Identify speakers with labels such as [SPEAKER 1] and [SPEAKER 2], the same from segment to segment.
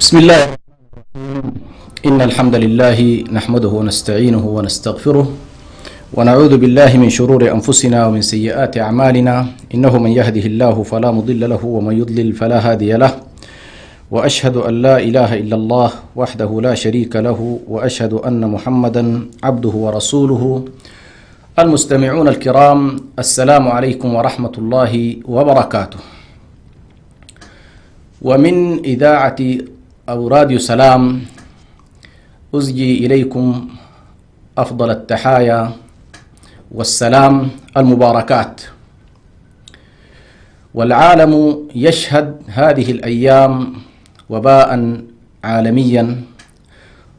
[SPEAKER 1] بسم الله. إن الحمد لله نحمده ونستعينه ونستغفره ونعوذ بالله من شرور أنفسنا ومن سيئات أعمالنا. إنه من يهده الله فلا مضل له ومن يضلل فلا هادي له، وأشهد أن لا إله إلا الله وحده لا شريك له، وأشهد أن محمدا عبده ورسوله. المستمعون الكرام، السلام عليكم ورحمة الله وبركاته. ومن إذاعة أو راديو سلام أزجي إليكم أفضل التحايا والسلام المباركات. والعالم يشهد هذه الأيام وباء عالميا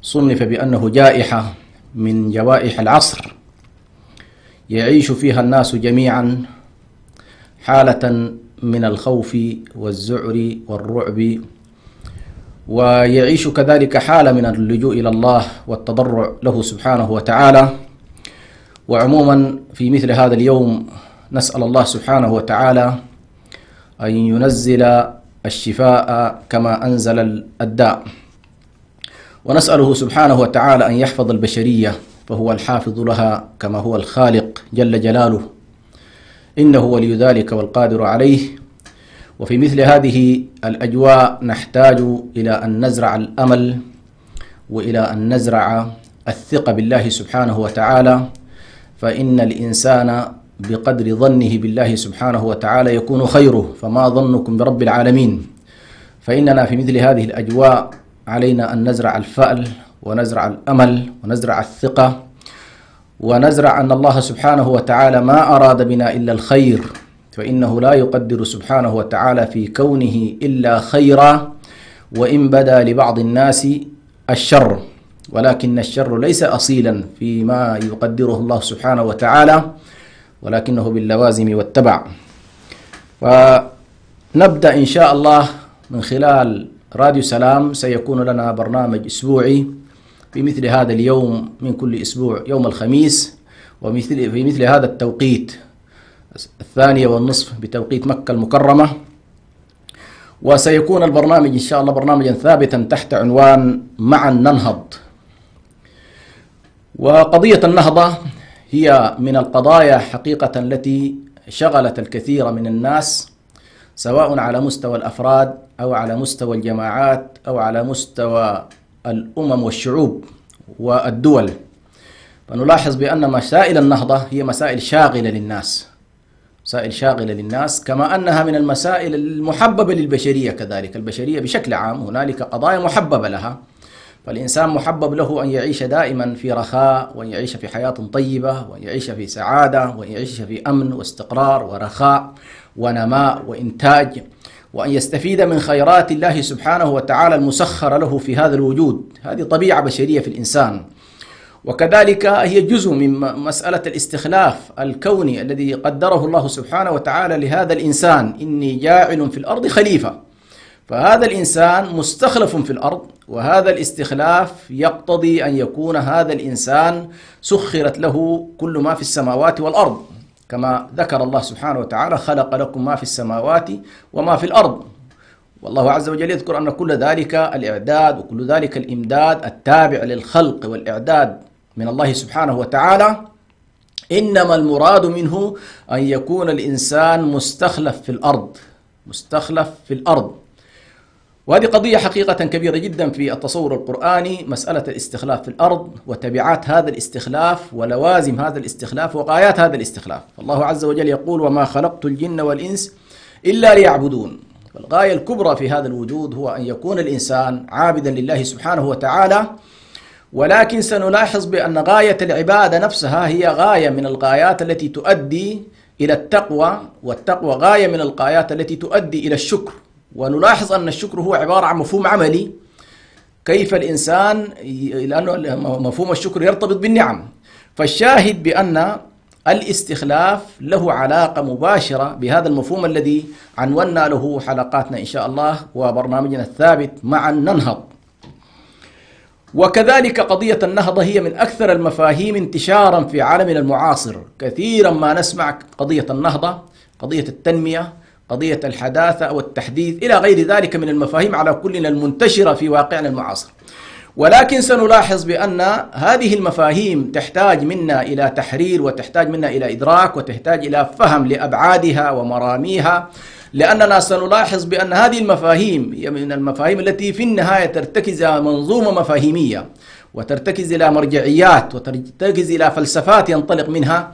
[SPEAKER 1] صنف بأنه جائحة من جوائح العصر، يعيش فيها الناس جميعا حالة من الخوف والذعر والرعب، ويعيش كذلك حالة من اللجوء إلى الله والتضرع له سبحانه وتعالى. وعموما في مثل هذا اليوم نسأل الله سبحانه وتعالى أن ينزل الشفاء كما أنزل الداء، ونسأله سبحانه وتعالى أن يحفظ البشرية فهو الحافظ لها كما هو الخالق جل جلاله، إنه ولي ذلك والقادر عليه. وفي مثل هذه الأجواء نحتاج إلى أن نزرع الأمل وإلى أن نزرع الثقة بالله سبحانه وتعالى، فإن الإنسان بقدر ظنه بالله سبحانه وتعالى يكون خيره، فما ظنكم برب العالمين. فإننا في مثل هذه الأجواء علينا أن نزرع الفأل ونزرع الأمل ونزرع الثقة، ونزرع أن الله سبحانه وتعالى ما أراد بنا إلا الخير، فإنه لا يقدر سبحانه وتعالى في كونه إلا خيرا، وإن بدا لبعض الناس الشر، ولكن الشر ليس أصيلا فيما يقدره الله سبحانه وتعالى، ولكنه باللوازم والتبع. فنبدأ إن شاء الله من خلال راديو سلام. سيكون لنا برنامج أسبوعي في مثل هذا اليوم من كل أسبوع يوم الخميس، وفي مثل هذا التوقيت 2:30 بتوقيت مكة المكرمة. وسيكون البرنامج إن شاء الله برنامجا ثابتا تحت عنوان معا ننهض. وقضية النهضة هي من القضايا حقيقة التي شغلت الكثير من الناس، سواء على مستوى الأفراد أو على مستوى الجماعات أو على مستوى الأمم والشعوب والدول. فنلاحظ بأن مسائل النهضة هي مسائل شاغلة للناس، مسائل شاغلة للناس، كما أنها من المسائل المحببة للبشرية كذلك. البشرية بشكل عام هنالك قضايا محببة لها، فالإنسان محبب له أن يعيش دائما في رخاء، وأن يعيش في حياة طيبة، وأن يعيش في سعادة، وأن يعيش في أمن واستقرار ورخاء ونماء وإنتاج، وأن يستفيد من خيرات الله سبحانه وتعالى المسخرة له في هذا الوجود. هذه طبيعة بشرية في الإنسان، وكذلك هي جزء من مسألة الاستخلاف الكوني الذي قدره الله سبحانه وتعالى لهذا الإنسان: إني جاعل في الأرض خليفة. فهذا الإنسان مستخلف في الأرض، وهذا الاستخلاف يقتضي أن يكون هذا الإنسان سخرت له كل ما في السماوات والأرض، كما ذكر الله سبحانه وتعالى: خلق لكم ما في السماوات وما في الأرض. والله عز وجل يذكر أن كل ذلك الإعداد وكل ذلك الإمداد التابع للخلق والإعداد من الله سبحانه وتعالى، إنما المراد منه أن يكون الإنسان مستخلف في الأرض، مستخلف في الأرض. وهذه قضية حقيقة كبيرة جدا في التصور القرآني، مسألة الاستخلاف في الأرض وتبعات هذا الاستخلاف ولوازم هذا الاستخلاف وغايات هذا الاستخلاف. الله عز وجل يقول: وما خلقت الجن والإنس إلا ليعبدون. والغاية الكبرى في هذا الوجود هو أن يكون الإنسان عابدا لله سبحانه وتعالى، ولكن سنلاحظ بأن غاية العبادة نفسها هي غاية من الغايات التي تؤدي إلى التقوى، والتقوى غاية من الغايات التي تؤدي إلى الشكر. ونلاحظ أن الشكر هو عبارة عن مفهوم عملي، كيف الإنسان، لأنه مفهوم الشكر يرتبط بالنعم. فالشاهد بأن الاستخلاف له علاقة مباشرة بهذا المفهوم الذي عنونا له حلقاتنا إن شاء الله وبرنامجنا الثابت معا ننهض. وكذلك قضية النهضة هي من أكثر المفاهيم انتشارا في عالمنا المعاصر. كثيرا ما نسمع قضية النهضة، قضية التنمية، قضية الحداثة أو التحديث إلى غير ذلك من المفاهيم على كلنا المنتشرة في واقعنا المعاصر. ولكن سنلاحظ بأن هذه المفاهيم تحتاج منا إلى تحرير، وتحتاج منا إلى إدراك، وتحتاج إلى فهم لأبعادها ومراميها، لأننا سنلاحظ بأن هذه المفاهيم هي من المفاهيم التي في النهاية ترتكز إلى منظومة مفاهيمية، وترتكز إلى مرجعيات، وترتكز إلى فلسفات ينطلق منها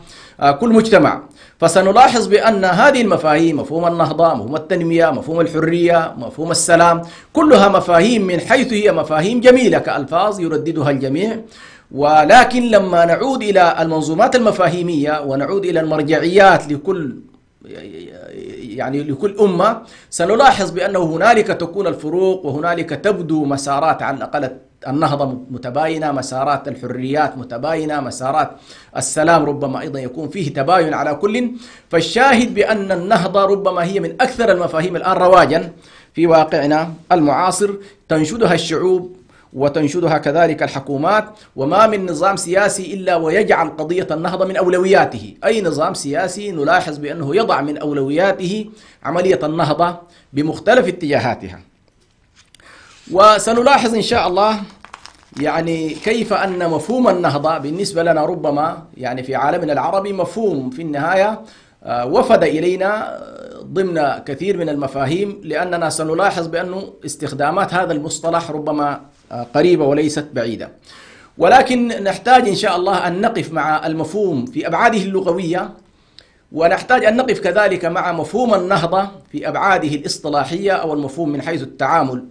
[SPEAKER 1] كل مجتمع. فسنلاحظ بأن هذه المفاهيم، مفهوم النهضة، مفهوم التنمية، مفهوم الحرية، مفهوم السلام، كلها مفاهيم من حيث هي مفاهيم جميلة كألفاظ يرددها الجميع، ولكن لما نعود إلى المنظومات المفاهيمية ونعود إلى المرجعيات لكل أمة، سنلاحظ بأنه هنالك تكون الفروق، وهنالك تبدو مسارات على الأقل النهضة متباينة، مسارات الحريات متباينة، مسارات السلام ربما أيضا يكون فيه تباين على كل. فالشاهد بأن النهضة ربما هي من أكثر المفاهيم الآن رواجا في واقعنا المعاصر، تنشدها الشعوب وتنشدها كذلك الحكومات، وما من نظام سياسي إلا ويجعل قضية النهضة من أولوياته. أي نظام سياسي نلاحظ بأنه يضع من أولوياته عملية النهضة بمختلف اتجاهاتها. وسنلاحظ إن شاء الله كيف أن مفهوم النهضة بالنسبة لنا ربما في عالمنا العربي مفهوم في النهاية وفد إلينا ضمن كثير من المفاهيم، لأننا سنلاحظ بأن استخدامات هذا المصطلح ربما قريبة وليست بعيدة. ولكن نحتاج إن شاء الله أن نقف مع المفهوم في أبعاده اللغوية، ونحتاج أن نقف كذلك مع مفهوم النهضة في أبعاده الاصطلاحية أو المفهوم من حيث التعامل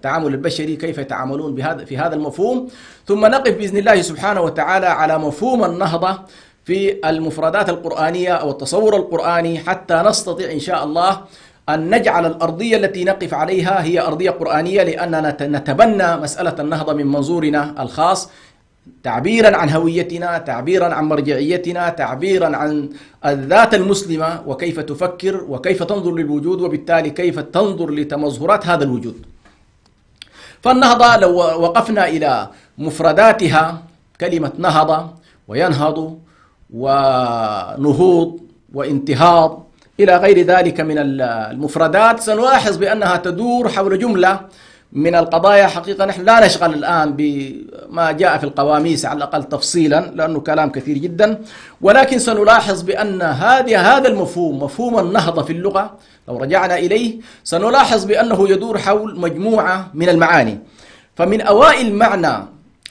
[SPEAKER 1] البشري، كيف يتعاملون في هذا المفهوم. ثم نقف بإذن الله سبحانه وتعالى على مفهوم النهضة في المفردات القرآنية أو التصور القرآني، حتى نستطيع إن شاء الله أن نجعل الأرضية التي نقف عليها هي أرضية قرآنية، لأننا نتبنى مسألة النهضة من منظورنا الخاص، تعبيرا عن هويتنا، تعبيرا عن مرجعيتنا، تعبيرا عن الذات المسلمة وكيف تفكر وكيف تنظر للوجود، وبالتالي كيف تنظر لتمظهرات هذا الوجود. فالنهضة لو وقفنا إلى مفرداتها، كلمة نهضة وينهض ونهوض وانتهاض إلى غير ذلك من المفردات، سنلاحظ بأنها تدور حول جملة من القضايا. حقيقة نحن لا نشغل الآن بما جاء في القواميس على الأقل تفصيلا، لأنه كلام كثير جدا، ولكن سنلاحظ بأن هذا المفهوم، مفهوم النهضة في اللغة، لو رجعنا إليه سنلاحظ بأنه يدور حول مجموعة من المعاني. فمن أوائل معنى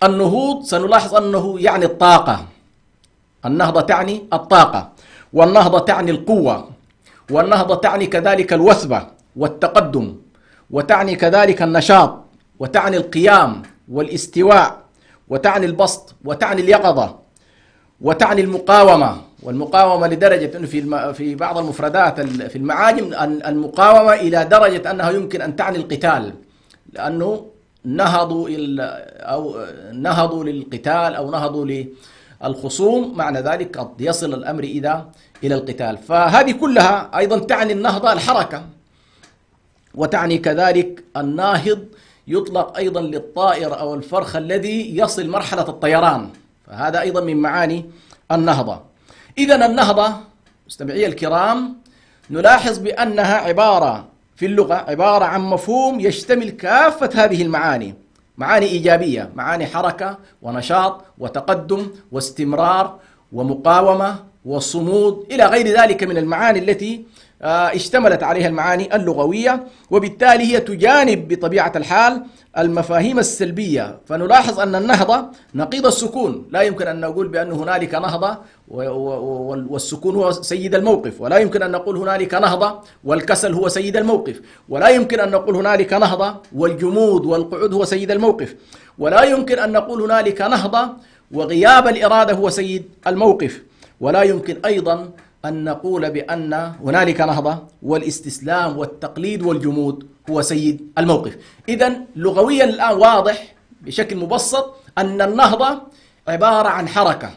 [SPEAKER 1] النهوض سنلاحظ أنه يعني الطاقة. النهضة تعني الطاقة، والنهضة تعني القوة، والنهضة تعني كذلك الوثبة والتقدم، وتعني كذلك النشاط، وتعني القيام والاستواء، وتعني البسط، وتعني اليقظة، وتعني المقاومة. والمقاومة لدرجة أنه في بعض المفردات في المعاجم المقاومة إلى درجة أنها يمكن أن تعني القتال، لأنه نهضوا للقتال أو نهضوا للخصوم، معنى ذلك قد يصل الأمر إلى القتال. فهذه كلها أيضا تعني النهضة الحركة، وتعني كذلك الناهض يطلق أيضا للطائر أو الفرخ الذي يصل مرحلة الطيران، فهذا أيضا من معاني النهضة. إذن النهضة مستمعي الكرام نلاحظ بأنها عبارة في اللغة عبارة عن مفهوم يشتمل كافة هذه المعاني، معاني إيجابية، معاني حركة ونشاط وتقدم واستمرار ومقاومة وصمود إلى غير ذلك من المعاني التي اشتملت عليها المعاني اللغوية، وبالتالي هي تجانب بطبيعة الحال المفاهيم السلبية. فنلاحظ أن النهضة نقيض السكون، لا يمكن أن نقول بأن هنالك نهضة والسكون هو سيد الموقف، ولا يمكن أن نقول هنالك نهضة والكسل هو سيد الموقف، ولا يمكن أن نقول هنالك نهضة والجمود والقعود هو سيد الموقف، ولا يمكن أن نقول هنالك نهضة وغياب الإرادة هو سيد الموقف، ولا يمكن أيضا أن نقول بأن هنالك نهضة والاستسلام والتقليد والجمود هو سيد الموقف. إذن لغويا الآن واضح بشكل مبسط أن النهضة عبارة عن حركة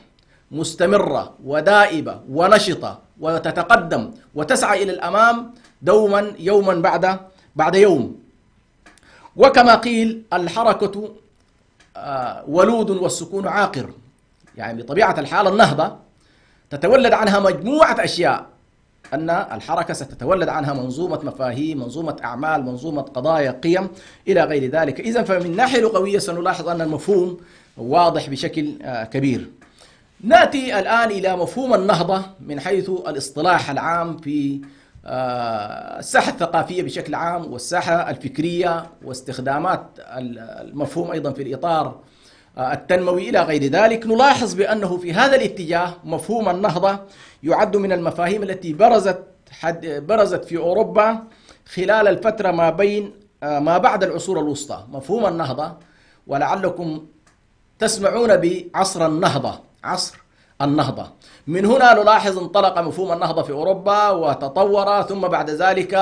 [SPEAKER 1] مستمرة ودائبة ونشطة وتتقدم وتسعى إلى الأمام دوما يوما بعد يوم. وكما قيل الحركة ولود والسكون عاقر، يعني بطبيعة الحال النهضة تتولد عنها مجموعة أشياء، أن الحركة ستتولد عنها منظومة مفاهيم، منظومة أعمال، منظومة قضايا، قيم إلى غير ذلك. إذن فمن الناحية اللغوية سنلاحظ أن المفهوم واضح بشكل كبير. نأتي الآن إلى مفهوم النهضة من حيث الاصطلاح العام في الساحة الثقافية بشكل عام والساحة الفكرية واستخدامات المفهوم أيضا في الإطار التنموي إلى غير ذلك. نلاحظ بأنه في هذا الاتجاه مفهوم النهضة يعد من المفاهيم التي برزت في أوروبا خلال الفترة ما بعد العصور الوسطى. مفهوم النهضة، ولعلكم تسمعون بعصر النهضة، عصر النهضة. من هنا نلاحظ انطلق مفهوم النهضة في أوروبا وتطور، ثم بعد ذلك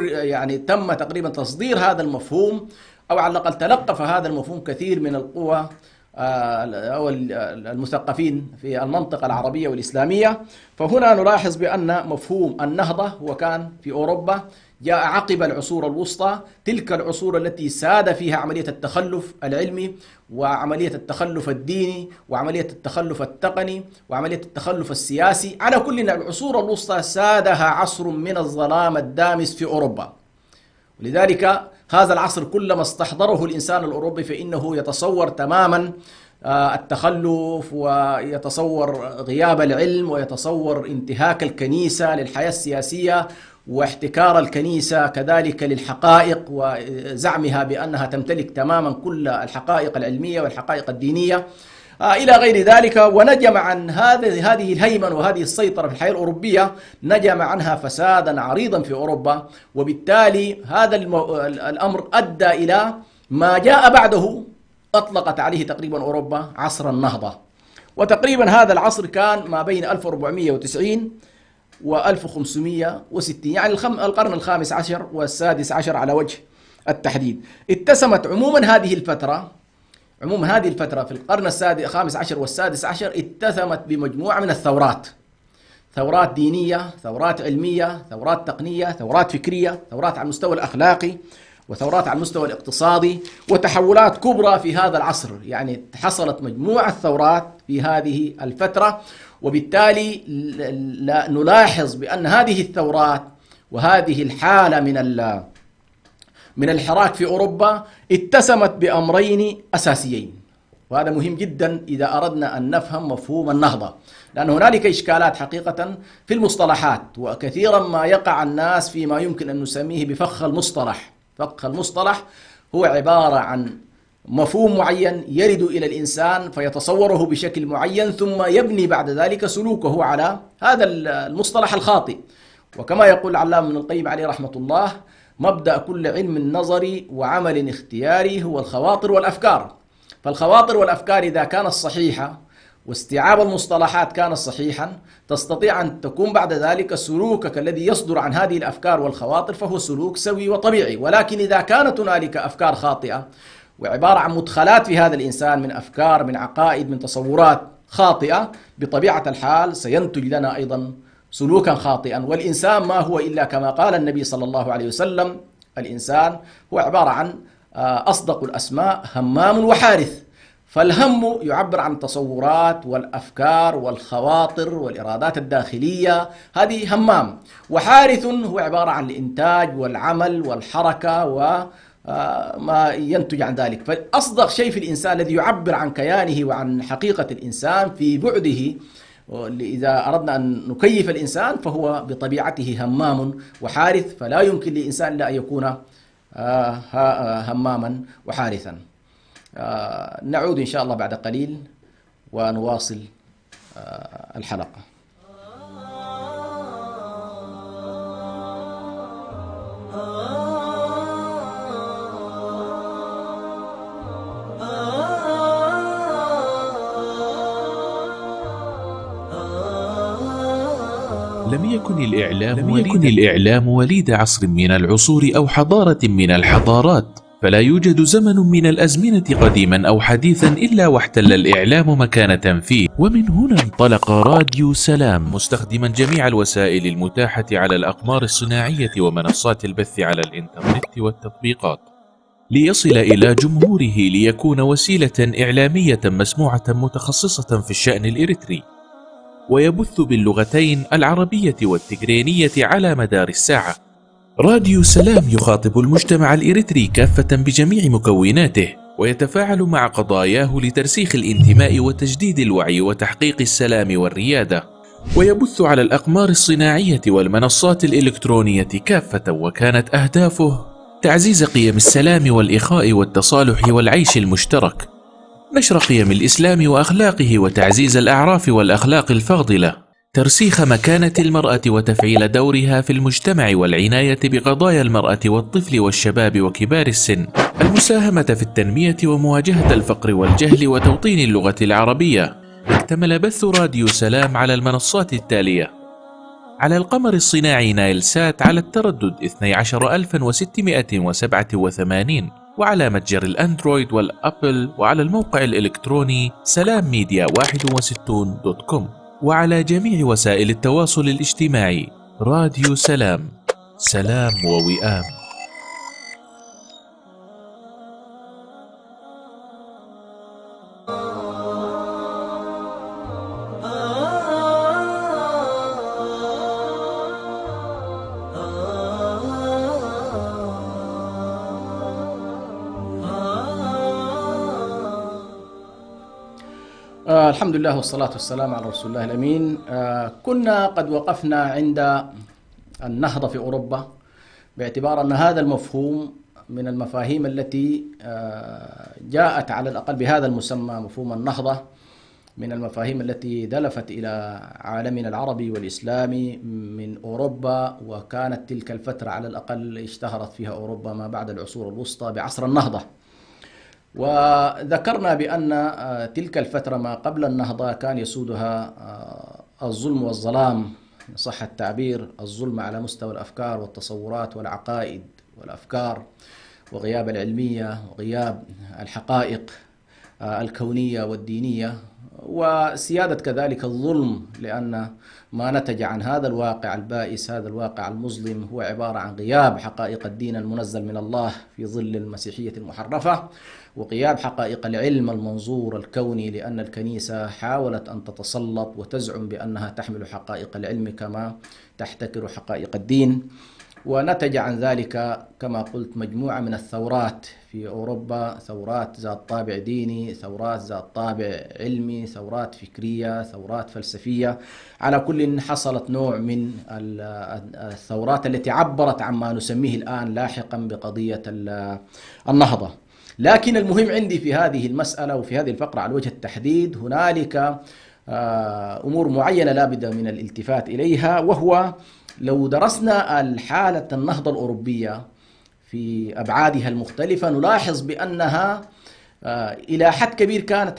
[SPEAKER 1] يعني تم تقريبا تصدير هذا المفهوم، أو على الأقل تلقف هذا المفهوم كثير من القوى أو المثقفين في المنطقة العربية والإسلامية. فهنا نلاحظ بأن مفهوم النهضة هو كان في أوروبا جاء عقب العصور الوسطى، تلك العصور التي ساد فيها عملية التخلف العلمي وعملية التخلف الديني وعملية التخلف التقني وعملية التخلف السياسي. على كل العصور الوسطى سادها عصر من الظلام الدامس في أوروبا، ولذلك هذا العصر كلما استحضره الإنسان الأوروبي فإنه يتصور تماما التخلف، ويتصور غياب العلم، ويتصور انتهاك الكنيسة للحياة السياسية، واحتكار الكنيسة كذلك للحقائق، وزعمها بأنها تمتلك تماما كل الحقائق العلمية والحقائق الدينية إلى غير ذلك. ونجم عن هذه الهيمنة وهذه السيطرة في الحياة الأوروبية، نجم عنها فسادا عريضا في أوروبا، وبالتالي هذا الأمر أدى إلى ما جاء بعده أطلقت عليه تقريبا أوروبا عصر النهضة. وتقريبا هذا العصر كان ما بين 1490 و 1560، يعني القرن الخامس عشر والسادس عشر على وجه التحديد. اتسمت عموما هذه الفترة في القرن الخامس عشر والسادس عشر اتسمت بمجموعة من الثورات، ثورات دينية، ثورات علمية، ثورات تقنية، ثورات فكرية، ثورات على المستوى الأخلاقي، وثورات على المستوى الاقتصادي، وتحولات كبرى في هذا العصر. يعني حصلت مجموعة ثورات في هذه الفترة، وبالتالي نلاحظ بأن هذه الثورات وهذه الحالة من الحراك في أوروبا اتسمت بأمرين أساسيين، وهذا مهم جدا إذا أردنا أن نفهم مفهوم النهضة، لأن هنالك إشكالات حقيقة في المصطلحات، وكثيرا ما يقع الناس فيما يمكن أن نسميه بفخ المصطلح. فخ المصطلح هو عبارة عن مفهوم معين يرد إلى الإنسان فيتصوره بشكل معين، ثم يبني بعد ذلك سلوكه على هذا المصطلح الخاطئ. وكما يقول العلامة ابن القيم عليه رحمة الله: مبدأ كل علم نظري وعمل اختياري هو الخواطر والأفكار. فالخواطر والأفكار إذا كانت صحيحة واستيعاب المصطلحات كان صحيحا، تستطيع أن تكون بعد ذلك سلوكك الذي يصدر عن هذه الأفكار والخواطر فهو سلوك سوي وطبيعي. ولكن إذا كانت هنالك أفكار خاطئة وعبارة عن مدخلات في هذا الإنسان من أفكار، من عقائد، من تصورات خاطئة، بطبيعة الحال سينتج لنا أيضا سلوكا خاطئا. والإنسان ما هو إلا كما قال النبي صلى الله عليه وسلم: الإنسان هو عبارة عن أصدق الأسماء همام وحارث. فالهم يعبر عن التصورات والأفكار والخواطر والإرادات الداخلية، هذه همام. وحارث هو عبارة عن الإنتاج والعمل والحركة وما ينتج عن ذلك. فأصدق شيء في الإنسان الذي يعبر عن كيانه وعن حقيقة الإنسان في بعده، إذا أردنا أن نكيف الإنسان فهو بطبيعته همام وحارث، فلا يمكن لإنسان إلا أن يكون هماما وحارثا. نعود إن شاء الله بعد قليل ونواصل الحلقة.
[SPEAKER 2] لم يكن الإعلام وليد عصر من العصور أو حضارة من الحضارات، فلا يوجد زمن من الأزمنة قديما أو حديثا إلا واحتل الإعلام مكانة فيه. ومن هنا انطلق راديو سلام مستخدما جميع الوسائل المتاحة على الأقمار الصناعية ومنصات البث على الإنترنت والتطبيقات، ليصل إلى جمهوره ليكون وسيلة إعلامية مسموعة متخصصة في الشأن الإريتري. ويبث باللغتين العربية والتجرينية على مدار الساعة. راديو سلام يخاطب المجتمع الإريتري كافة بجميع مكوناته، ويتفاعل مع قضاياه لترسيخ الانتماء وتجديد الوعي وتحقيق السلام والريادة، ويبث على الأقمار الصناعية والمنصات الإلكترونية كافة، وكانت أهدافه تعزيز قيم السلام والإخاء والتصالح والعيش المشترك، نشر قيم الإسلام وأخلاقه وتعزيز الأعراف والأخلاق الفاضلة، ترسيخ مكانة المرأة وتفعيل دورها في المجتمع والعناية بقضايا المرأة والطفل والشباب وكبار السن، المساهمة في التنمية ومواجهة الفقر والجهل وتوطين اللغة العربية. اكتمل بث راديو سلام على المنصات التالية: على القمر الصناعي نايل سات على التردد 12687، وعلى متجر الأندرويد والأبل، وعلى الموقع الإلكتروني سلامميديا61.com، وعلى جميع وسائل التواصل الاجتماعي. راديو سلام، سلام ووئام.
[SPEAKER 1] الحمد لله والصلاة والسلام على رسول الله الأمين. كنا قد وقفنا عند النهضة في أوروبا، باعتبار أن هذا المفهوم من المفاهيم التي جاءت على الأقل بهذا المسمى، مفهوم النهضة، من المفاهيم التي دلفت إلى عالمنا العربي والإسلامي من أوروبا، وكانت تلك الفترة على الأقل اشتهرت فيها أوروبا ما بعد العصور الوسطى بعصر النهضة. وذكرنا بأن تلك الفترة ما قبل النهضة كان يسودها الظلم والظلام، صح التعبير، الظلم على مستوى الأفكار والتصورات والعقائد والأفكار، وغياب العلمية وغياب الحقائق الكونية والدينية، وسيادة كذلك الظلم، لأن ما نتج عن هذا الواقع البائس، هذا الواقع المظلم، هو عبارة عن غياب حقائق الدين المنزل من الله في ظل المسيحية المحرفة، وغياب حقائق العلم المنظور الكوني، لأن الكنيسة حاولت أن تتسلط وتزعم بأنها تحمل حقائق العلم كما تحتكر حقائق الدين. ونتج عن ذلك كما قلت مجموعة من الثورات في أوروبا، ثورات ذات طابع ديني، ثورات ذات طابع علمي، ثورات فكرية، ثورات فلسفية. على كل حصلت نوع من الثورات التي عبرت عما نسميه الآن لاحقا بقضية النهضة. لكن المهم عندي في هذه المسألة وفي هذه الفقرة على وجه التحديد، هنالك أمور معينة لا بد من الالتفات إليها، وهو لو درسنا الحالة النهضة الأوروبية في أبعادها المختلفة نلاحظ بأنها إلى حد كبير كانت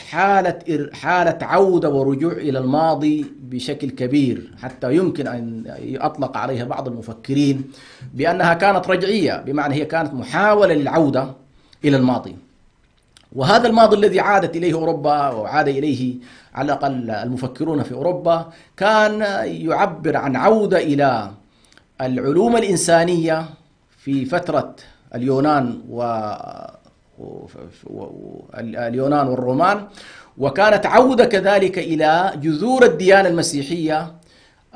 [SPEAKER 1] حالة عودة ورجوع إلى الماضي بشكل كبير، حتى يمكن أن يطلق عليها بعض المفكرين بأنها كانت رجعية، بمعنى هي كانت محاولة للعودة إلى الماضي. وهذا الماضي الذي عادت إليه أوروبا وعاد إليه على الأقل المفكرون في أوروبا كان يعبر عن عودة إلى العلوم الإنسانية في فترة اليونان والرومان، وكانت عودة كذلك إلى جذور الديانة المسيحية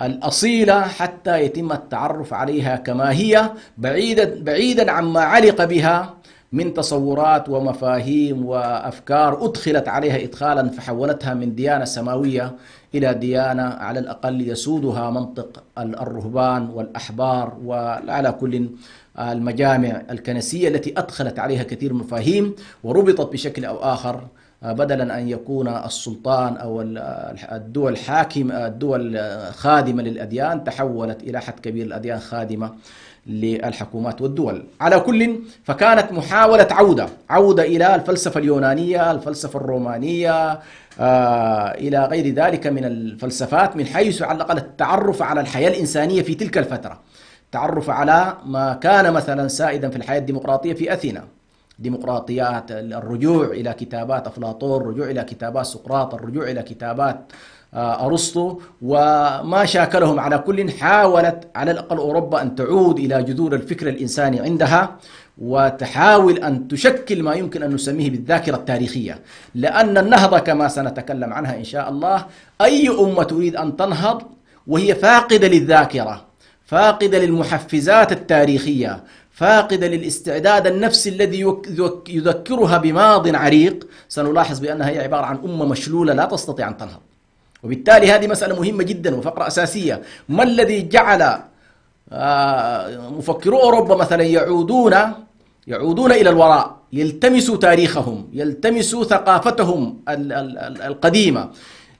[SPEAKER 1] الأصيلة حتى يتم التعرف عليها كما هي، بعيدا عما علق بها من تصورات ومفاهيم وأفكار أدخلت عليها إدخالا فحولتها من ديانة سماوية إلى ديانة على الأقل يسودها منطق الرهبان والأحبار، وعلى كل المجامع الكنسية التي أدخلت عليها كثير من المفاهيم وربطت بشكل أو آخر، بدلا أن يكون السلطان أو الدول خادمة للأديان، تحولت إلى حد كبير الأديان خادمة للحكومات والدول. على كل فكانت محاولة عودة إلى الفلسفة اليونانية، الفلسفة الرومانية، إلى غير ذلك من الفلسفات، من حيث على الأقل التعرف على الحياة الإنسانية في تلك الفترة، تعرف على ما كان مثلا سائدا في الحياة الديمقراطية في أثينا، ديمقراطيات، الرجوع إلى كتابات أفلاطون، الرجوع إلى كتابات سقراط، الرجوع إلى كتابات أرسطو وما شاكلهم. على كل حاولت على الأقل أوروبا أن تعود إلى جذور الفكر الإنساني عندها وتحاول أن تشكل ما يمكن أن نسميه بالذاكرة التاريخية، لأن النهضة كما سنتكلم عنها إن شاء الله، أي أمة تريد أن تنهض وهي فاقدة للذاكرة، فاقدة للمحفزات التاريخية، فاقدة للاستعداد النفسي الذي يذكرها بماض عريق، سنلاحظ بأنها هي عبارة عن أمة مشلولة لا تستطيع أن تنهض. وبالتالي هذه مسألة مهمة جدا وفقرة أساسية. ما الذي جعل مفكرو أوروبا مثلا يعودون إلى الوراء، يلتمسوا تاريخهم، يلتمسوا ثقافتهم القديمة؟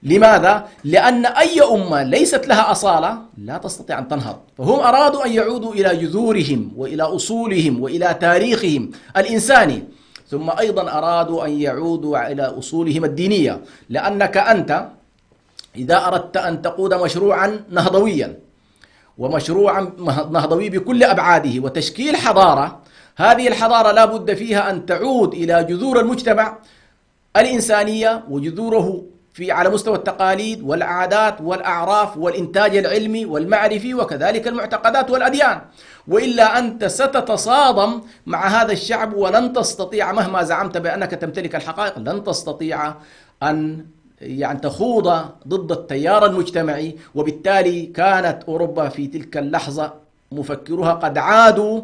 [SPEAKER 1] لماذا؟ لأن أي أمة ليست لها أصالة لا تستطيع أن تنهض، فهم أرادوا أن يعودوا إلى جذورهم وإلى أصولهم وإلى تاريخهم الإنساني، ثم أيضا أرادوا أن يعودوا إلى أصولهم الدينية. لأنك أنت إذا أردت أن تقود مشروعا نهضويا ومشروعا نهضوي بكل أبعاده وتشكيل حضارة، هذه الحضارة لا بد فيها أن تعود إلى جذور المجتمع الإنسانية وجذوره على مستوى التقاليد والعادات والأعراف والإنتاج العلمي والمعرفي وكذلك المعتقدات والأديان، وإلا أنت ستتصادم مع هذا الشعب ولن تستطيع مهما زعمت بأنك تمتلك الحقائق، لن تستطيع أن تخوض ضد التيار المجتمعي. وبالتالي كانت أوروبا في تلك اللحظة مفكرها قد عادوا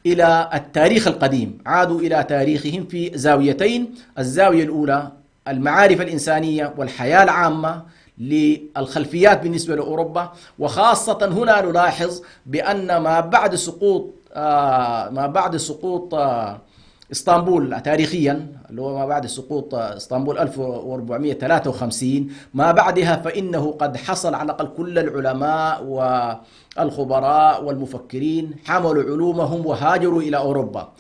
[SPEAKER 1] إلى التاريخ القديم، عادوا إلى تاريخهم في زاويتين: الزاوية الأولى المعارف الإنسانية والحياة العامة للخلفيات بالنسبة لأوروبا، وخاصة هنا نلاحظ بأن ما بعد سقوط اسطنبول تاريخيا، اللي هو ما بعد سقوط اسطنبول 1453، ما بعدها فإنه قد حصل على الأقل كل العلماء والخبراء والمفكرين حملوا علومهم وهاجروا إلى أوروبا،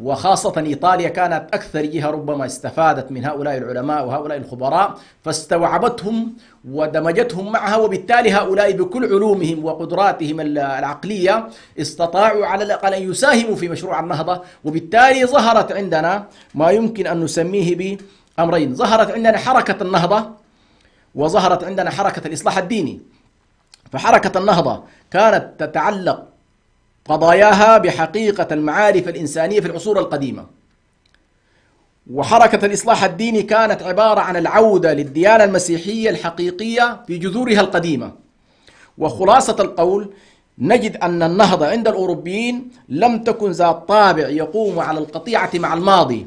[SPEAKER 1] وخاصة إيطاليا كانت أكثر جهة ربما استفادت من هؤلاء العلماء وهؤلاء الخبراء، فاستوعبتهم ودمجتهم معها، وبالتالي هؤلاء بكل علومهم وقدراتهم العقلية استطاعوا على الأقل أن يساهموا في مشروع النهضة. وبالتالي ظهرت عندنا ما يمكن أن نسميه بأمرين: ظهرت عندنا حركة النهضة وظهرت عندنا حركة الإصلاح الديني. فحركة النهضة كانت تتعلق قضاياها بحقيقة المعارف الإنسانية في العصور القديمة، وحركة الإصلاح الديني كانت عبارة عن العودة للديانة المسيحية الحقيقية في جذورها القديمة. وخلاصة القول نجد أن النهضة عند الأوروبيين لم تكن ذات طابع يقوم على القطيعة مع الماضي،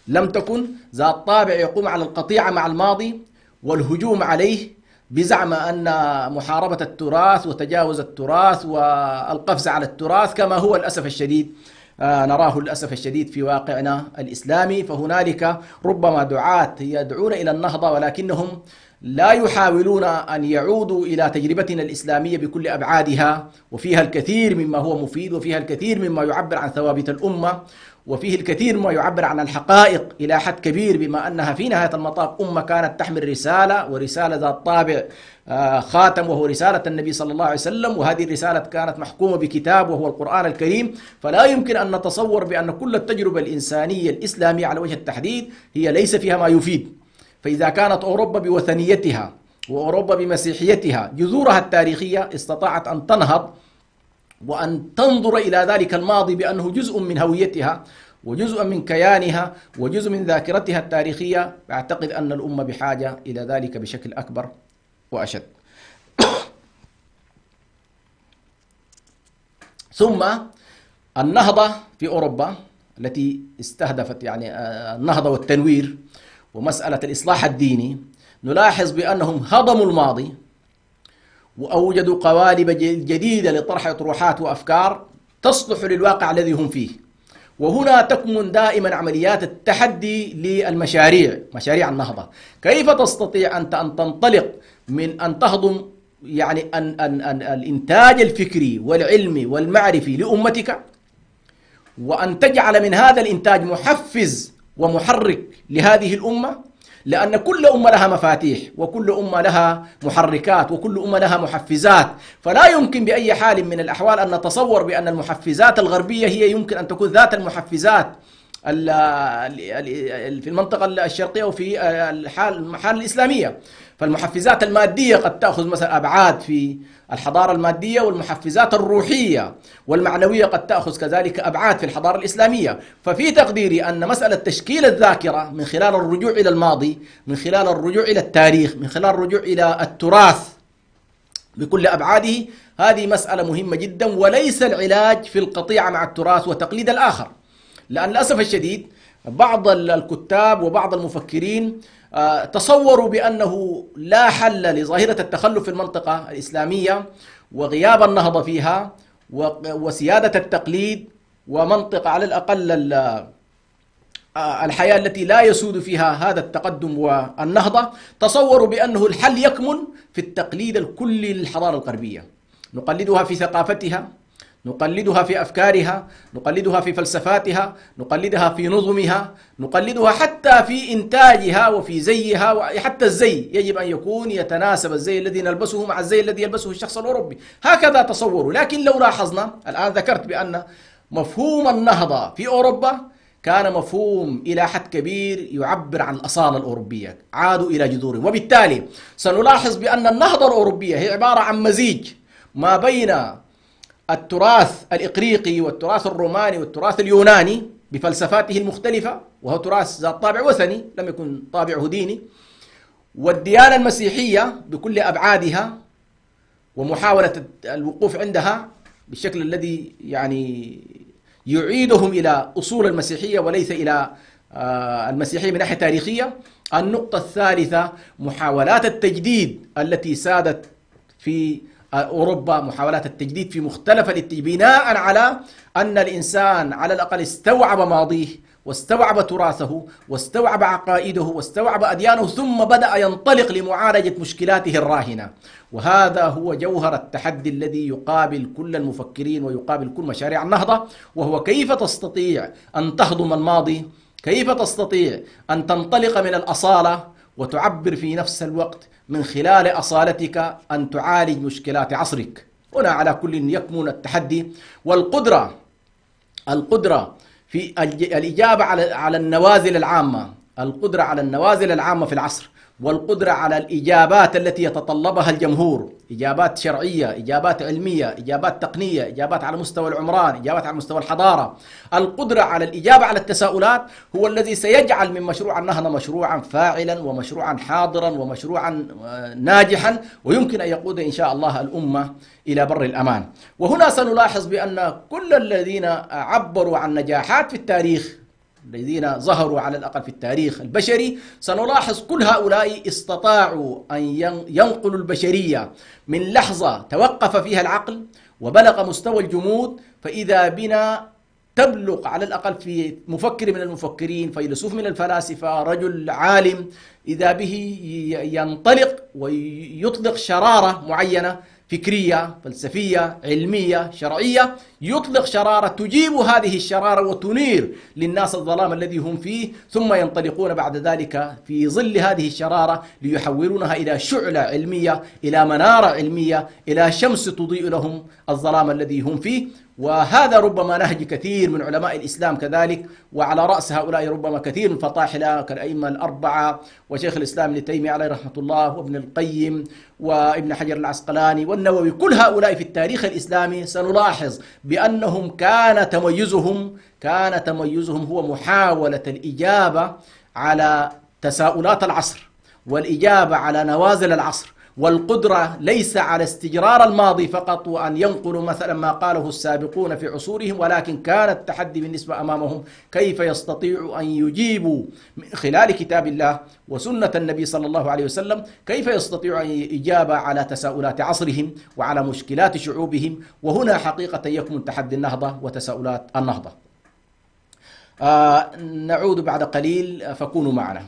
[SPEAKER 1] لم تكن ذات طابع يقوم على القطيعة مع الماضي والهجوم عليه بزعم أن محاربة التراث وتجاوز التراث والقفز على التراث، كما هو للأسف الشديد نراه للأسف الشديد في واقعنا الإسلامي. فهنالك ربما دعاة يدعون إلى النهضة ولكنهم لا يحاولون أن يعودوا إلى تجربتنا الإسلامية بكل أبعادها، وفيها الكثير مما هو مفيد، وفيها الكثير مما يعبر عن ثوابت الأمة، وفيه الكثير مما يعبر عن الحقائق إلى حد كبير، بما أنها في نهاية المطاف أمة كانت تحمل رسالة، ورسالة ذات طابع خاتم وهو رسالة النبي صلى الله عليه وسلم، وهذه الرسالة كانت محكومة بكتاب وهو القرآن الكريم. فلا يمكن أن نتصور بأن كل التجربة الإنسانية الإسلامية على وجه التحديد هي ليس فيها ما يفيد. فإذا كانت أوروبا بوثنيتها وأوروبا بمسيحيتها جذورها التاريخية استطاعت أن تنهض وأن تنظر إلى ذلك الماضي بأنه جزء من هويتها وجزء من كيانها وجزء من ذاكرتها التاريخية، أعتقد أن الأمة بحاجة إلى ذلك بشكل أكبر وأشد. ثم النهضة في أوروبا التي استهدفت النهضة والتنوير ومسألة الإصلاح الديني، نلاحظ بأنهم هضموا الماضي وأوجدوا قوالب جديدة لطرح أطروحات وأفكار تصلح للواقع الذي هم فيه. وهنا تكمن دائما عمليات التحدي للمشاريع، مشاريع النهضة. كيف تستطيع أنت أن تنطلق من أن تهضم أن الإنتاج الفكري والعلمي والمعرفي لأمتك، وأن تجعل من هذا الإنتاج محفز ومحرك لهذه الأمة، لأن كل أمة لها مفاتيح وكل أمة لها محركات وكل أمة لها محفزات. فلا يمكن بأي حال من الأحوال أن نتصور بأن المحفزات الغربية هي يمكن أن تكون ذات المحفزات في المنطقة الشرقية وفي الحال الإسلامية. فالمحفزات المادية قد تأخذ مثلا أبعاد في الحضارة المادية، والمحفزات الروحية والمعنوية قد تأخذ كذلك أبعاد في الحضارة الإسلامية. ففي تقديري أن مسألة تشكيل الذاكرة من خلال الرجوع إلى الماضي، من خلال الرجوع إلى التاريخ، من خلال الرجوع إلى التراث بكل أبعاده، هذه مسألة مهمة جدا، وليس العلاج في القطيعة مع التراث وتقليد الآخر. لأن للأسف الشديد بعض الكتاب وبعض المفكرين تصوروا بأنه لا حل لظاهرة التخلف في المنطقة الإسلامية وغياب النهضة فيها وسيادة التقليد، ومنطقة على الأقل الحياة التي لا يسود فيها هذا التقدم والنهضة. تصوروا بأنه الحل يكمن في التقليد الكلي للحضارة الغربية، نقلدها في ثقافتها، نقلدها في أفكارها، نقلدها في فلسفاتها، نقلدها في نظمها، نقلدها حتى في إنتاجها وفي زيها. وحتى الزي يجب أن يكون يتناسب الزي الذي نلبسه مع الزي الذي يلبسه الشخص الأوروبي، هكذا تصوروا. لكن لو لاحظنا الآن، ذكرت بأن مفهوم النهضة في أوروبا كان مفهوم إلى حد كبير يعبر عن الأصالة الأوروبية، عادوا إلى جذورهم. وبالتالي سنلاحظ بأن النهضة الأوروبية هي عبارة عن مزيج ما بين التراث الإغريقي والتراث الروماني والتراث اليوناني بفلسفاته المختلفة، وهو تراث ذات طابع وثني لم يكن طابعه ديني، والديانة المسيحية بكل أبعادها ومحاولة الوقوف عندها بالشكل الذي يعني يعيدهم إلى أصول المسيحية وليس إلى المسيحية من ناحية تاريخية. النقطة الثالثة محاولات التجديد التي سادت في أوروبا، محاولات التجديد في مختلف بناء على أن الإنسان على الأقل استوعب ماضيه واستوعب تراثه واستوعب عقائده واستوعب أديانه، ثم بدأ ينطلق لمعالجة مشكلاته الراهنة. وهذا هو جوهر التحدي الذي يقابل كل المفكرين ويقابل كل مشاريع النهضة، وهو كيف تستطيع أن تهضم الماضي، كيف تستطيع أن تنطلق من الأصالة وتعبر في نفس الوقت من خلال أصالتك أن تعالج مشكلات عصرك. هنا على كل يكمن التحدي والقدرة في الإجابة على النوازل العامة، القدرة على النوازل العامة في العصر، والقدرة على الإجابات التي يتطلبها الجمهور، إجابات شرعية، إجابات علمية، إجابات تقنية، إجابات على مستوى العمران، إجابات على مستوى الحضارة. القدرة على الإجابة على التساؤلات هو الذي سيجعل من مشروع النهضة مشروعا فاعلا ومشروعا حاضرا ومشروعا ناجحا، ويمكن أن يقود إن شاء الله الأمة إلى بر الأمان. وهنا سنلاحظ بأن كل الذين عبروا عن نجاحات في التاريخ، الذين ظهروا على الأقل في التاريخ البشري، سنلاحظ كل هؤلاء استطاعوا أن ينقلوا البشرية من لحظة توقف فيها العقل وبلغ مستوى الجمود، فإذا بنا تبلغ على الأقل في مفكر من المفكرين، فيلسوف من الفلاسفة، رجل عالم، إذا به ينطلق ويطلق شرارة معينة فكرية، فلسفية، علمية، شرعية، يطلق شرارة تجيب هذه الشرارة وتنير للناس الظلام الذي هم فيه، ثم ينطلقون بعد ذلك في ظل هذه الشرارة ليحولونها إلى شعلة علمية، إلى منارة علمية، إلى شمس تضيء لهم الظلام الذي هم فيه. وهذا ربما نهج كثير من علماء الإسلام كذلك، وعلى رأس هؤلاء ربما كثير من الفطاحلة كالأئمة الأربعة وشيخ الإسلام ابن تيمية عليه رحمة الله وابن القيم وابن حجر العسقلاني والنووي. كل هؤلاء في التاريخ الإسلامي سنلاحظ بأنهم كان تميزهم هو محاولة الإجابة على تساؤلات العصر والإجابة على نوازل العصر، والقدرة ليس على استجرار الماضي فقط وأن ينقلوا مثلا ما قاله السابقون في عصورهم، ولكن كان التحدي بالنسبة أمامهم كيف يستطيعوا أن يجيبوا من خلال كتاب الله وسنة النبي صلى الله عليه وسلم، كيف يستطيعوا أن إجابة على تساؤلات عصرهم وعلى مشكلات شعوبهم. وهنا حقيقة يكمن تحدي النهضة وتساؤلات النهضة. نعود بعد قليل فكونوا معنا.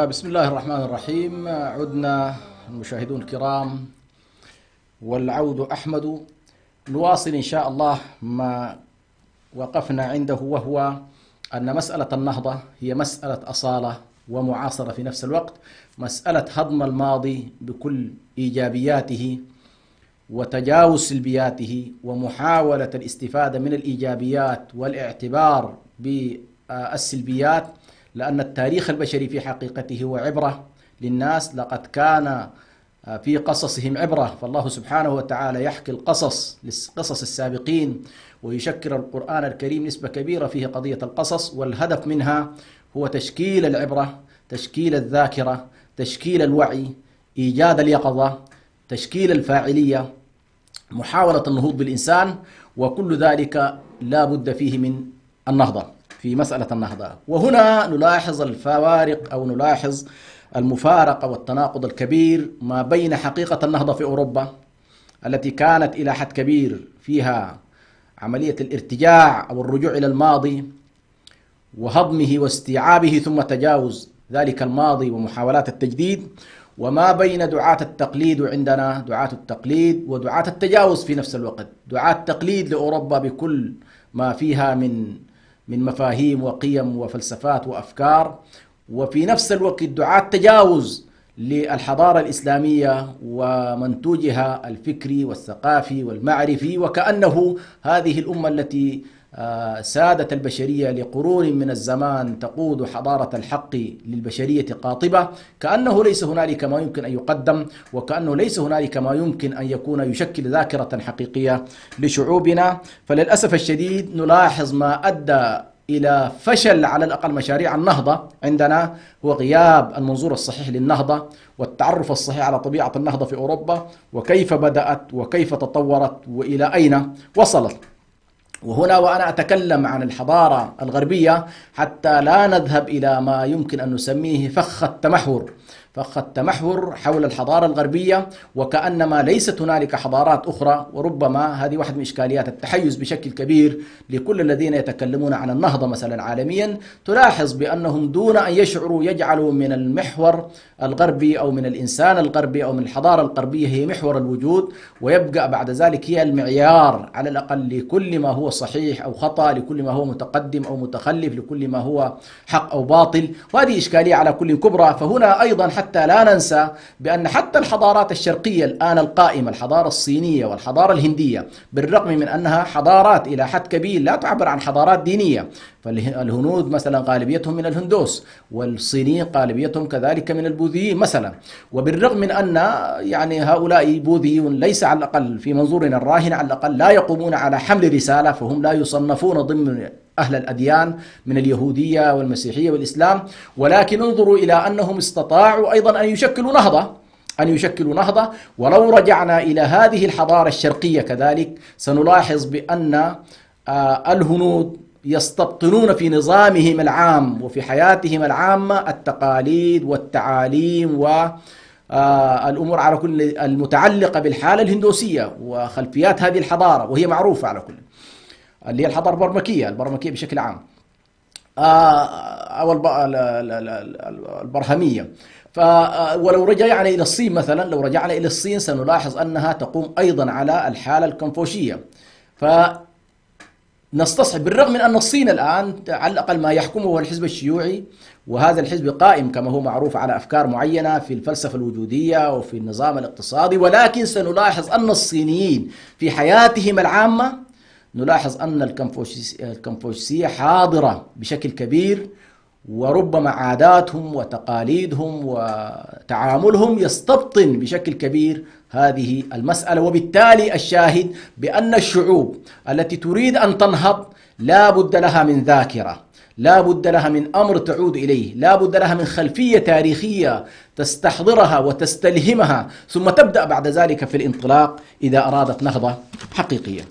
[SPEAKER 1] بسم الله الرحمن الرحيم. عدنا المشاهدون الكرام والعود أحمد، نواصل إن شاء الله ما وقفنا عنده، وهو أن مسألة النهضة هي مسألة أصالة ومعاصرة في نفس الوقت، مسألة هضم الماضي بكل إيجابياته وتجاوز سلبياته ومحاولة الاستفادة من الإيجابيات والاعتبار بالسلبيات، لأن التاريخ البشري في حقيقته هو عبرة للناس. لقد كان في قصصهم عبرة، فالله سبحانه وتعالى يحكي القصص لقصص السابقين، ويشكل القرآن الكريم نسبة كبيرة فيه قضية القصص، والهدف منها هو تشكيل العبرة، تشكيل الذاكرة، تشكيل الوعي، إيجاد اليقظة، تشكيل الفاعلية، محاولة النهوض بالإنسان، وكل ذلك لا بد فيه من النهضة في مسألة النهضة. وهنا نلاحظ الفوارق أو نلاحظ المفارقة والتناقض الكبير ما بين حقيقة النهضة في أوروبا التي كانت إلى حد كبير فيها عملية الارتجاع أو الرجوع إلى الماضي وهضمه واستيعابه ثم تجاوز ذلك الماضي ومحاولات التجديد، وما بين دعاة التقليد، وعندنا دعاة التقليد ودعاة التجاوز في نفس الوقت. دعاة التقليد لأوروبا بكل ما فيها من مفاهيم وقيم وفلسفات وأفكار، وفي نفس الوقت دعاة تجاوز للحضارة الإسلامية ومنتوجها الفكري والثقافي والمعرفي، وكأنه هذه الأمة التي سادت البشرية لقرون من الزمان تقود حضارة الحق للبشرية قاطبة، كأنه ليس هنالك ما يمكن أن يقدم، وكأنه ليس هنالك ما يمكن أن يكون يشكل ذاكرة حقيقية لشعوبنا. فللأسف الشديد نلاحظ ما أدى إلى فشل على الأقل مشاريع النهضة عندنا، هو غياب المنظور الصحيح للنهضة والتعرف الصحيح على طبيعة النهضة في أوروبا، وكيف بدأت وكيف تطورت وإلى أين وصلت. وهنا وأنا أتكلم عن الحضارة الغربية حتى لا نذهب إلى ما يمكن أن نسميه فخ التمحور، فخ التمحور حول الحضارة الغربية، وكأنما ليست هنالك حضارات أخرى. وربما هذه واحدة من إشكاليات التحيز بشكل كبير لكل الذين يتكلمون عن النهضة مثلا عالميا. تلاحظ بأنهم دون أن يشعروا يجعلوا من المحور الغربي أو من الإنسان الغربي أو من الحضارة الغربية هي محور الوجود، ويبقى بعد ذلك هي المعيار على الأقل لكل ما هو صحيح أو خطأ، لكل ما هو متقدم أو متخلف، لكل ما هو حق أو باطل. وهذه إشكالية على كل كبرى. فهنا أيضا حتى لا ننسى بأن حتى الحضارات الشرقية الآن القائمة، الحضارة الصينية والحضارة الهندية، بالرغم من أنها حضارات إلى حد كبير لا تعبر عن حضارات دينية، فالهنود مثلا غالبيتهم من الهندوس، والصينيين غالبيتهم كذلك من البوذيين مثلا، وبالرغم من أن يعني هؤلاء بوذيون ليس على الأقل في منظورنا الراهن على الأقل لا يقومون على حمل رسالة، فهم لا يصنفون ضمن أهل الأديان من اليهودية والمسيحية والإسلام، ولكن انظروا إلى أنهم استطاعوا أيضا أن يشكلوا نهضة. ولو رجعنا إلى هذه الحضارة الشرقية كذلك سنلاحظ بأن الهنود يستبطنون في نظامهم العام وفي حياتهم العامة التقاليد والتعاليم والأمور على كل المتعلقة بالحالة الهندوسية وخلفيات هذه الحضارة، وهي معروفة على كل، اللي هي الحضارة البرمكية بشكل عام، أو البرهمية. ولو رجعنا إلى الصين مثلا، لو رجعنا إلى الصين سنلاحظ أنها تقوم أيضا على الحالة الكونفوشية. فنستصحب بالرغم من أن الصين الآن على الأقل ما يحكمه هو الحزب الشيوعي، وهذا الحزب قائم كما هو معروف على أفكار معينة في الفلسفة الوجودية وفي النظام الاقتصادي، ولكن سنلاحظ أن الصينيين في حياتهم العامة نلاحظ أن الكونفوشيسية حاضرة بشكل كبير، وربما عاداتهم وتقاليدهم وتعاملهم يستبطن بشكل كبير هذه المسألة. وبالتالي الشاهد بأن الشعوب التي تريد أن تنهض لا بد لها من ذاكرة، لا بد لها من أمر تعود إليه، لا بد لها من خلفية تاريخية تستحضرها وتستلهمها، ثم تبدأ بعد ذلك في الانطلاق إذا أرادت نهضة حقيقية.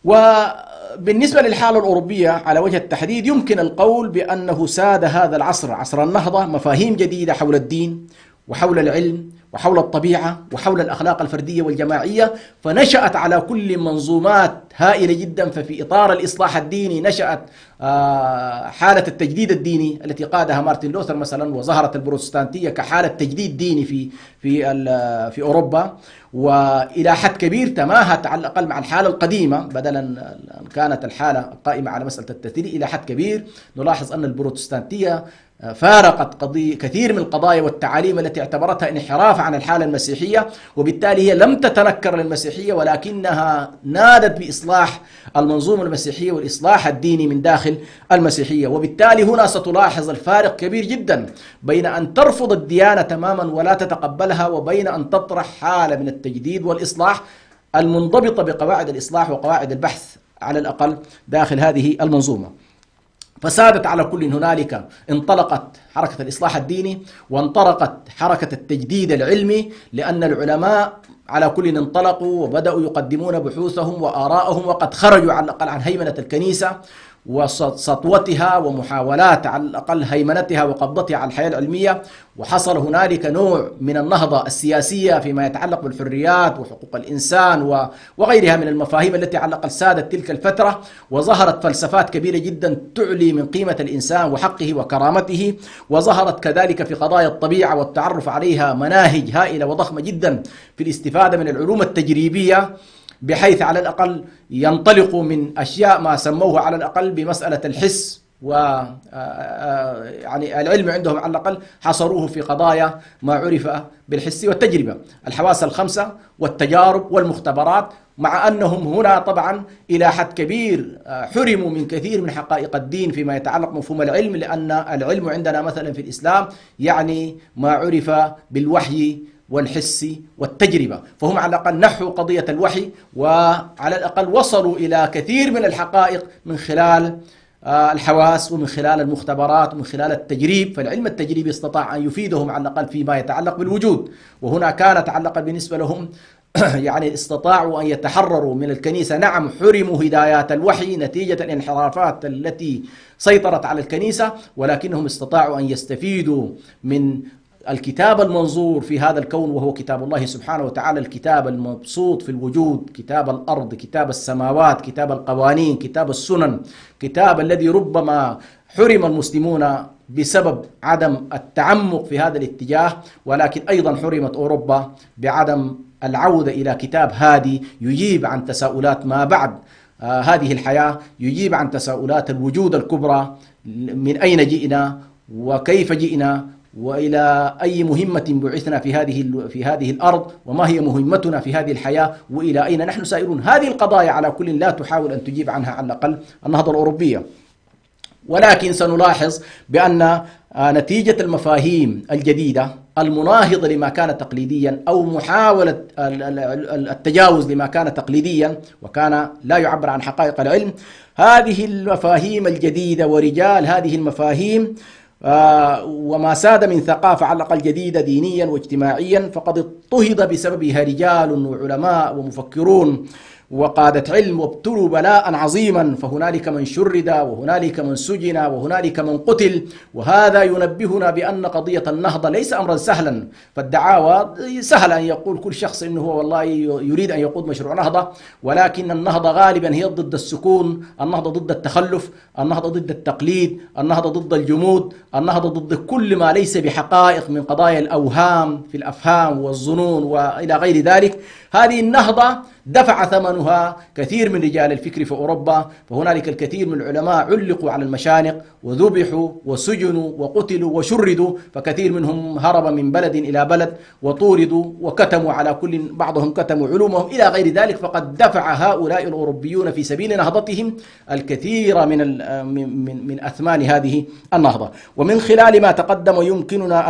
[SPEAKER 1] وبالنسبة للحالة الأوروبية على وجه التحديد يمكن القول بأنه ساد هذا العصر، عصر النهضة، مفاهيم جديدة حول الدين وحول العلم وحول الطبيعة وحول الأخلاق الفردية والجماعية، فنشأت على كل منظومات هائلة جدا. ففي إطار الإصلاح الديني نشأت حالة التجديد الديني التي قادها مارتن لوثر مثلا، وظهرت البروتستانتية كحالة تجديد ديني في أوروبا، وإلى حد كبير تماهت على الأقل مع الحالة القديمة، بدلا أن كانت الحالة القائمة على مسألة التثريب. إلى حد كبير نلاحظ أن البروتستانتية فارقت كثير من القضايا والتعاليم التي اعتبرتها انحراف عن الحالة المسيحية، وبالتالي هي لم تتنكر للمسيحية، ولكنها نادت بإصلاح المنظومة المسيحية والإصلاح الديني من داخل المسيحية. وبالتالي هنا ستلاحظ الفارق كبير جدا بين أن ترفض الديانة تماما ولا تتقبلها، وبين أن تطرح حالة من التجديد والإصلاح المنضبطة بقواعد الإصلاح وقواعد البحث على الأقل داخل هذه المنظومة. فسادت على كل هنالك، انطلقت حركة الإصلاح الديني وانطلقت حركة التجديد العلمي، لأن العلماء على كل انطلقوا وبدأوا يقدمون بحوثهم وآراءهم، وقد خرجوا على الأقل عن هيمنة الكنيسة وسطوتها ومحاولات على الأقل هيمنتها وقبضتها على الحياة العلمية. وحصل هنالك نوع من النهضة السياسية فيما يتعلق بالحريات وحقوق الإنسان وغيرها من المفاهيم التي على الأقل سادت تلك الفترة، وظهرت فلسفات كبيرة جدا تعلي من قيمة الإنسان وحقه وكرامته، وظهرت كذلك في قضايا الطبيعة والتعرف عليها مناهج هائلة وضخمة جدا في الاستفادة من العلوم التجريبية، بحيث على الأقل ينطلقوا من أشياء ما سموها على الأقل بمسألة الحس، يعني العلم عندهم على الأقل حصروه في قضايا ما عرف بالحس والتجربة، الحواس الخمسة والتجارب والمختبرات، مع أنهم هنا طبعا إلى حد كبير حرموا من كثير من حقائق الدين فيما يتعلق مفهوم العلم، لأن العلم عندنا مثلا في الإسلام يعني ما عرف بالوحي والحس والتجربة، فهم على الأقل نحوا قضية الوحي، وعلى الأقل وصلوا إلى كثير من الحقائق من خلال الحواس ومن خلال المختبرات ومن خلال التجريب. فالعلم التجريبي استطاع أن يفيدهم على الأقل فيما يتعلق بالوجود، وهنا كانت على الأقل بالنسبة لهم يعني استطاعوا أن يتحرروا من الكنيسة. نعم حرموا هدايات الوحي نتيجة الانحرافات التي سيطرت على الكنيسة، ولكنهم استطاعوا أن يستفيدوا من الكتاب المنظور في هذا الكون، وهو كتاب الله سبحانه وتعالى، الكتاب المبسوط في الوجود، كتاب الأرض، كتاب السماوات، كتاب القوانين، كتاب السنن، كتاب الذي ربما حرم المسلمون بسبب عدم التعمق في هذا الاتجاه، ولكن أيضا حرمت أوروبا بعدم العودة إلى كتاب هادي يجيب عن تساؤلات ما بعد هذه الحياة، يجيب عن تساؤلات الوجود الكبرى، من أين جئنا وكيف جئنا وإلى أي مهمة بعثنا في هذه الأرض، وما هي مهمتنا في هذه الحياة، وإلى أين نحن سائرون. هذه القضايا على كل لا تحاول أن تجيب عنها على الأقل النهضة الأوروبية. ولكن سنلاحظ بأن نتيجة المفاهيم الجديدة المناهضة لما كان تقليديا، أو محاولة التجاوز لما كان تقليديا وكان لا يعبر عن حقائق العلم، هذه المفاهيم الجديدة ورجال هذه المفاهيم وما ساد من ثقافة على الأقل جديدة دينيا واجتماعيا، فقد اضطهد بسببها رجال وعلماء ومفكرون وقادة علم، وابتلوا بلاء عظيما، فهنالك من شرد وهنالك من سجن وهنالك من قتل. وهذا ينبهنا بأن قضية النهضة ليس أمرا سهلا، فالدعاوى سهل أن يقول كل شخص إنه هو والله يريد أن يقود مشروع نهضة، ولكن النهضة غالبا هي ضد السكون، النهضة ضد التخلف، النهضة ضد التقليد، النهضة ضد الجمود، النهضة ضد كل ما ليس بحقائق من قضايا الأوهام في الأفهام والظنون وإلى غير ذلك. هذه النهضة دفع ثمنها كثير من رجال الفكر في أوروبا، فهنالك الكثير من العلماء علقوا على المشانق وذبحوا وسجنوا وقتلوا وشردوا، فكثير منهم هرب من بلد إلى بلد وطوردوا وكتموا على كل، بعضهم كتموا علومهم إلى غير ذلك. فقد دفع هؤلاء الأوروبيون في سبيل نهضتهم الكثير من أثمان هذه النهضة. ومن خلال ما تقدم يمكننا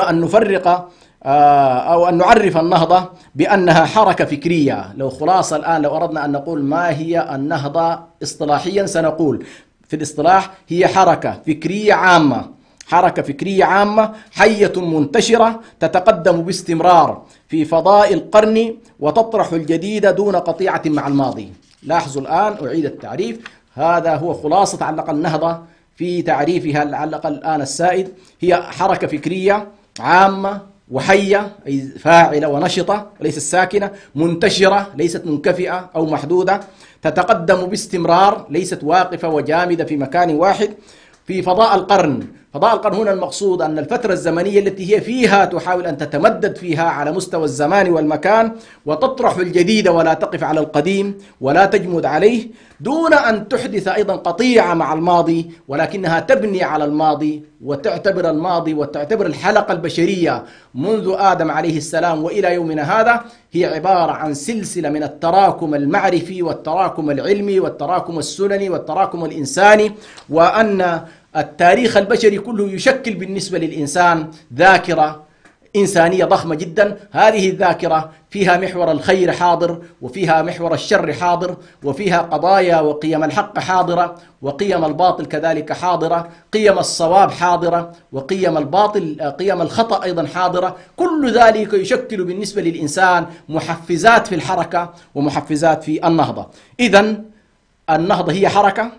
[SPEAKER 1] أن نفرق أو أن نعرف النهضة بأنها حركة فكرية. لو خلاصة الآن لو أردنا أن نقول ما هي النهضة اصطلاحيا، سنقول في الاصطلاح هي حركة فكرية عامة، حركة فكرية عامة حية منتشرة تتقدم باستمرار في فضاء القرن وتطرح الجديد دون قطيعة مع الماضي. لاحظوا الآن أعيد التعريف، هذا هو خلاصة على الأقل النهضة في تعريفها على الأقل الآن السائد، هي حركة فكرية عامة وحية أي فاعلة ونشطة وليست ساكنة، منتشرة ليست منكفئة أو محدودة، تتقدم باستمرار ليست واقفة وجامدة في مكان واحد. في فضاء القرن، فضاء القرن هنا المقصود أن الفترة الزمنية التي هي فيها تحاول أن تتمدد فيها على مستوى الزمان والمكان وتطرح الجديد ولا تقف على القديم ولا تجمد عليه، دون أن تحدث أيضا قطيعة مع الماضي، ولكنها تبني على الماضي وتعتبر الماضي وتعتبر الحلقة البشرية منذ آدم عليه السلام وإلى يومنا هذا هي عبارة عن سلسلة من التراكم المعرفي والتراكم العلمي والتراكم السنني والتراكم الإنساني، وأن التاريخ البشري كله يشكل بالنسبة للإنسان ذاكرة إنسانية ضخمة جدا. هذه الذاكرة فيها محور الخير حاضر، وفيها محور الشر حاضر، وفيها قضايا وقيم الحق حاضرة، وقيم الباطل كذلك حاضرة، قيم الصواب حاضرة، وقيم الباطل قيم الخطأ أيضا حاضرة. كل ذلك يشكل بالنسبة للإنسان محفزات في الحركة ومحفزات في النهضة. إذن النهضة هي حركة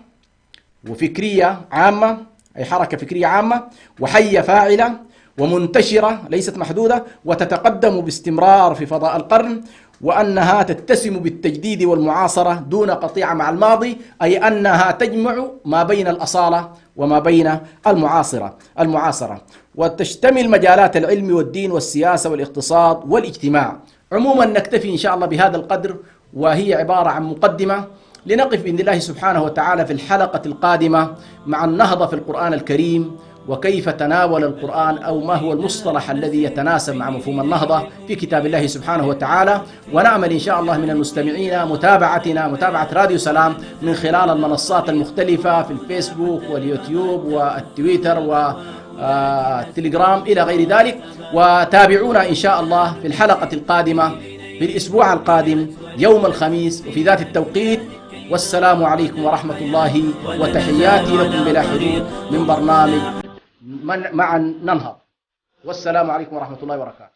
[SPEAKER 1] وفكرية عامة، أي حركة فكرية عامة وحية فاعلة ومنتشرة ليست محدودة، وتتقدم باستمرار في فضاء القرن، وأنها تتسم بالتجديد والمعاصرة دون قطيعة مع الماضي، أي أنها تجمع ما بين الأصالة وما بين المعاصرة، وتشتمل مجالات العلم والدين والسياسة والاقتصاد والاجتماع. عموما نكتفي إن شاء الله بهذا القدر، وهي عبارة عن مقدمة لنقف بإذن الله سبحانه وتعالى في الحلقة القادمة مع النهضة في القرآن الكريم، وكيف تناول القرآن أو ما هو المصطلح الذي يتناسب مع مفهوم النهضة في كتاب الله سبحانه وتعالى. ونأمل إن شاء الله من المستمعين متابعة راديو سلام من خلال المنصات المختلفة في الفيسبوك واليوتيوب والتويتر والتليجرام إلى غير ذلك، وتابعونا إن شاء الله في الحلقة القادمة في الأسبوع القادم يوم الخميس وفي ذات التوقيت. والسلام عليكم ورحمة الله، وتحياتي لكم بلا حدود من برنامج معا ننهض. والسلام عليكم ورحمة الله وبركاته.